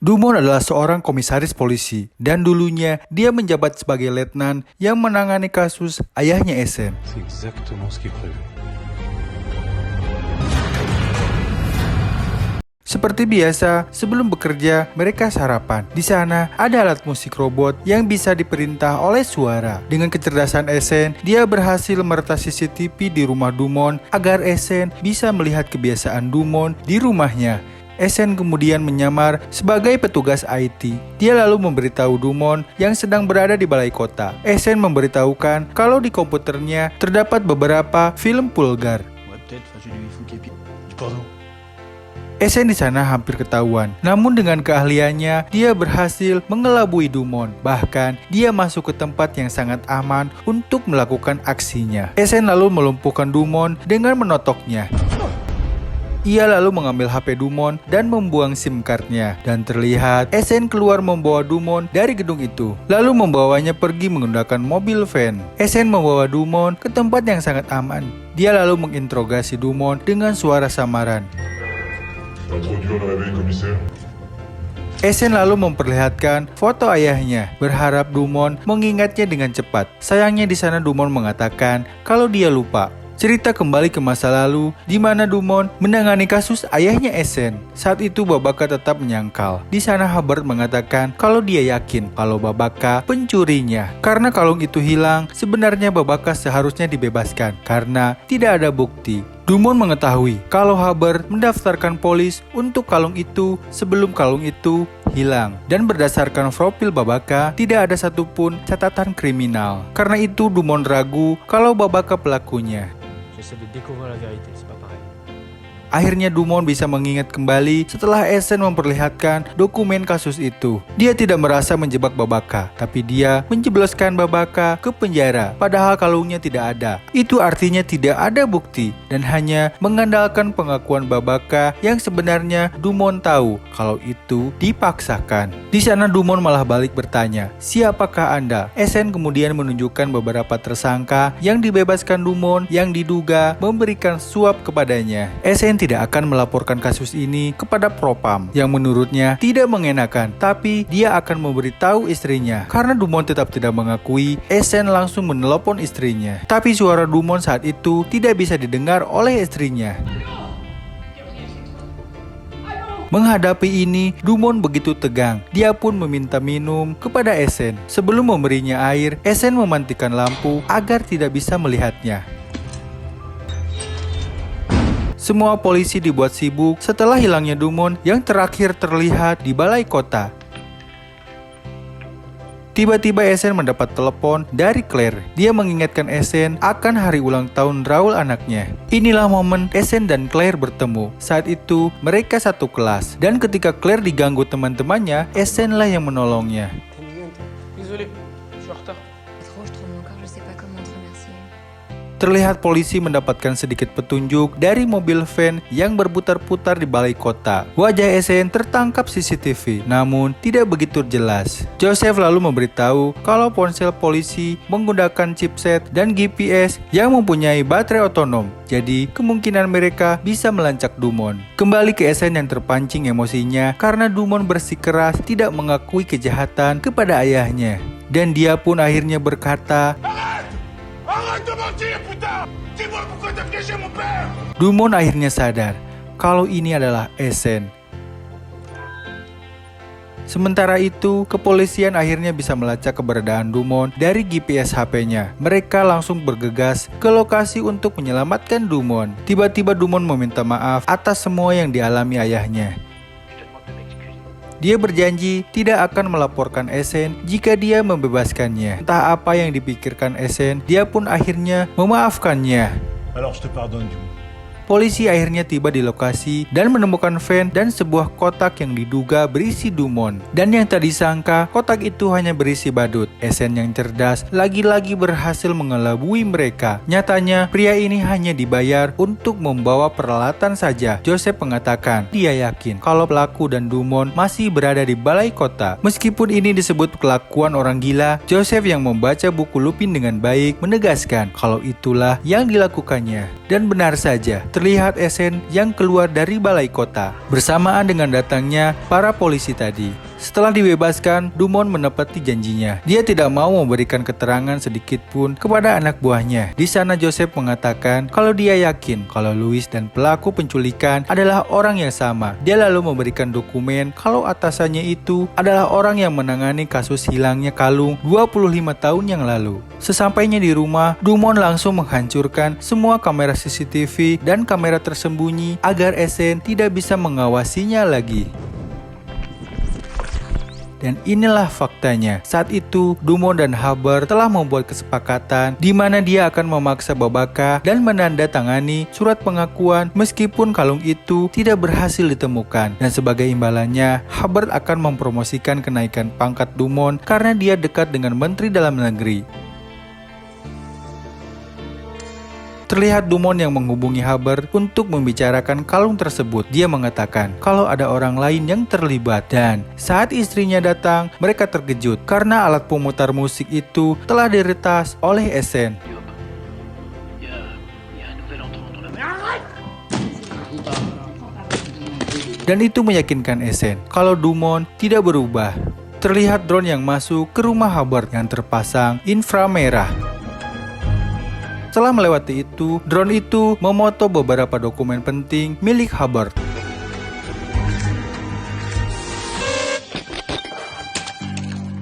Dumont adalah seorang komisaris polisi dan dulunya dia menjabat sebagai letnan yang menangani kasus ayahnya Essen. C'est exactement ce qu'il prévait. Seperti biasa, sebelum bekerja, mereka sarapan. Di sana, ada alat musik robot yang bisa diperintah oleh suara. Dengan kecerdasan Essen, dia berhasil meretas CCTV di rumah Dumont agar Essen bisa melihat kebiasaan Dumont di rumahnya. Essen kemudian menyamar sebagai petugas IT. Dia lalu memberitahu Dumont yang sedang berada di balai kota. Essen memberitahukan kalau di komputernya terdapat beberapa film vulgar. Essen di sana hampir ketahuan. Namun dengan keahliannya, dia berhasil mengelabui Dumont. Bahkan, dia masuk ke tempat yang sangat aman untuk melakukan aksinya. Essen lalu melumpuhkan Dumont dengan menotoknya. Ia lalu mengambil HP Dumont dan membuang SIM card-nya. Dan terlihat Essen keluar membawa Dumont dari gedung itu. Lalu membawanya pergi menggunakan mobil van. Essen membawa Dumont ke tempat yang sangat aman. Dia lalu menginterogasi Dumont dengan suara samaran. Essen lalu memperlihatkan foto ayahnya, berharap Dumont mengingatnya dengan cepat. Sayangnya di sana Dumont mengatakan kalau dia lupa. Cerita kembali ke masa lalu, di mana Dumont menangani kasus ayahnya Essen. Saat itu Babaka tetap menyangkal. Di sana Hubbard mengatakan kalau dia yakin kalau Babaka pencurinya. Karena kalung itu hilang, sebenarnya Babaka seharusnya dibebaskan karena tidak ada bukti. Dumont mengetahui kalau Hubbard mendaftarkan polis untuk kalung itu sebelum kalung itu hilang. Dan berdasarkan profil Babaka, tidak ada satupun catatan kriminal. Karena itu Dumont ragu kalau Babaka pelakunya. Akhirnya Dumont bisa mengingat kembali setelah Essen memperlihatkan dokumen kasus itu. Dia tidak merasa menjebak Babaka, tapi dia menjebloskan Babaka ke penjara, padahal kalungnya tidak ada. Itu artinya tidak ada bukti, dan hanya mengandalkan pengakuan Babaka yang sebenarnya Dumont tahu kalau itu dipaksakan. Di sana Dumont malah balik bertanya, "Siapakah Anda?" Essen kemudian menunjukkan beberapa tersangka yang dibebaskan Dumont yang diduga memberikan suap kepadanya. Essen tidak akan melaporkan kasus ini kepada Propam yang menurutnya tidak mengenakan, tapi dia akan memberitahu istrinya. Karena Dumont tetap tidak mengakui, Essen langsung menelepon istrinya. Tapi suara Dumont saat itu tidak bisa didengar oleh istrinya. Menghadapi ini, Dumont begitu tegang. Dia pun meminta minum kepada Essen. Sebelum memberinya air, Essen mematikan lampu agar tidak bisa melihatnya. Semua polisi dibuat sibuk setelah hilangnya Dumont yang terakhir terlihat di balai kota. Tiba-tiba Essen mendapat telepon dari Claire. Dia mengingatkan Essen akan hari ulang tahun Raoul anaknya. Inilah momen Essen dan Claire bertemu. Saat itu mereka satu kelas. Dan ketika Claire diganggu teman-temannya, Essen lah yang menolongnya. Terlihat polisi mendapatkan sedikit petunjuk dari mobil van yang berputar-putar di balai kota. Wajah Essen tertangkap CCTV, namun tidak begitu jelas. Joseph lalu memberitahu kalau ponsel polisi menggunakan chipset dan GPS yang mempunyai baterai otonom. Jadi kemungkinan mereka bisa melacak Dumont. Kembali ke Essen yang terpancing emosinya karena Dumont bersikeras tidak mengakui kejahatan kepada ayahnya. Dan dia pun akhirnya berkata, Dumont akhirnya sadar kalau ini adalah Essen. Sementara itu, kepolisian akhirnya bisa melacak keberadaan Dumont dari GPS HP-nya. Mereka langsung bergegas ke lokasi untuk menyelamatkan Dumont. Tiba-tiba Dumont meminta maaf atas semua yang dialami ayahnya. Dia berjanji tidak akan melaporkan Essen jika dia membebaskannya. Entah apa yang dipikirkan Essen, dia pun akhirnya memaafkannya. Polisi akhirnya tiba di lokasi dan menemukan van dan sebuah kotak yang diduga berisi Dumont. Dan yang tak disangka, kotak itu hanya berisi badut. Essen yang cerdas lagi-lagi berhasil mengelabui mereka. Nyatanya, pria ini hanya dibayar untuk membawa peralatan saja. Joseph mengatakan dia yakin kalau pelaku dan Dumont masih berada di balai kota. Meskipun ini disebut kelakuan orang gila, Joseph yang membaca buku Lupin dengan baik menegaskan kalau itulah yang dilakukannya. Dan benar saja, terlihat Esen yang keluar dari balai kota bersamaan dengan datangnya para polisi tadi. Setelah dibebaskan, Dumont menepati janjinya. Dia tidak mau memberikan keterangan sedikit pun kepada anak buahnya. Di sana Joseph mengatakan kalau dia yakin kalau Louis dan pelaku penculikan adalah orang yang sama. Dia lalu memberikan dokumen kalau atasannya itu adalah orang yang menangani kasus hilangnya kalung 25 tahun yang lalu. Sesampainya di rumah, Dumont langsung menghancurkan semua kamera CCTV dan kamera tersembunyi agar Esen tidak bisa mengawasinya lagi. Dan inilah faktanya. Saat itu, Dumont dan Haber telah membuat kesepakatan di mana dia akan memaksa Babaka dan menandatangani surat pengakuan meskipun kalung itu tidak berhasil ditemukan. Dan sebagai imbalannya, Haber akan mempromosikan kenaikan pangkat Dumont karena dia dekat dengan Menteri Dalam Negeri. Terlihat Dumont yang menghubungi Haber untuk membicarakan kalung tersebut. Dia mengatakan kalau ada orang lain yang terlibat, dan saat istrinya datang, mereka terkejut karena alat pemutar musik itu telah diretas oleh Esen. Dan itu meyakinkan Esen kalau Dumont tidak berubah. Terlihat drone yang masuk ke rumah Haber yang terpasang inframerah. Setelah melewati itu, drone itu memoto beberapa dokumen penting milik Haber.